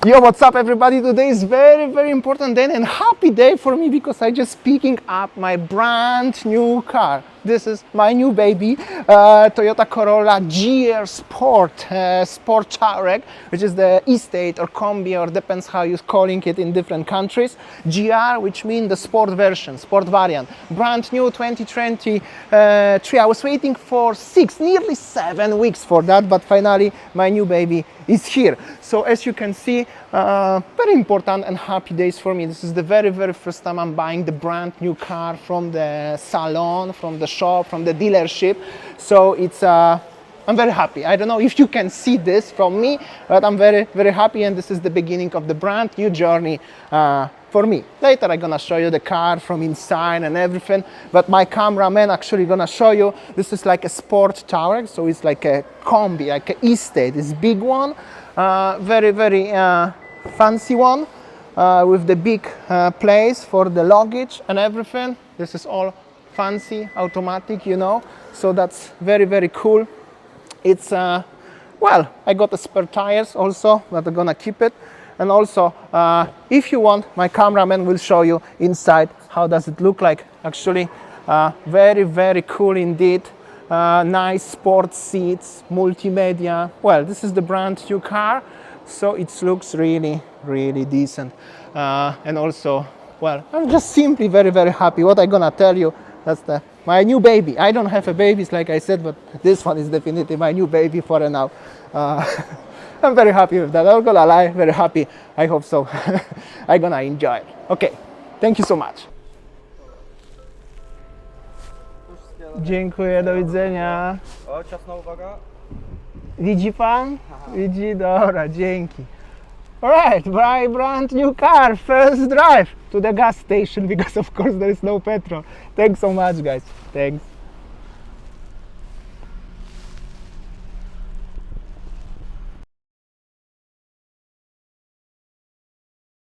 Yo, what's up everybody? Today is very important day and happy day for me because I just picking up my brand new car. This is my new baby, Toyota Corolla GR Sport, Sport Touareg, which is the estate or combi, or depends how you're calling it in different countries. GR, which means the sport version, sport variant. Brand new 2023. I was waiting for nearly 7 weeks for that, but finally my new baby is here. So as you can see, very important and happy days for me. This is the very first time I'm buying the brand new car from the salon, from the shop, from the dealership. So it's I'm very happy. I don't know if you can see this from me, but I'm very happy, and this is the beginning of the brand new journey for me. Later I'm gonna show you the car from inside and everything, but my cameraman actually gonna show you. This is like a sport Touareg, so it's like a combi, like an estate. It's big one, very fancy one, with the big place for the luggage and everything. This is all fancy, automatic, you know, so that's very cool. It's well, I got the spare tires also, but I'm gonna keep it. And also, if you want, my cameraman will show you inside how does it look like. Actually, very cool indeed. Nice sports seats, multimedia. Well, this is the brand new car, so it looks really decent. And also, well, I'm just simply very happy. What I'm gonna tell you, that's my new baby. I don't have a baby, like I said, but this one is definitely my new baby for now. I'm very happy with that. I'm gonna lie, very happy. I hope so. I'm gonna enjoy it. Okay, thank you so much. Dziękuję, do widzenia. O, ciasna uwaga. Widzi pan? Widzi? Dobra, dzięki. Alright, my brand new car, first drive to the gas station because of course there is no petrol. Thanks so much guys, thanks.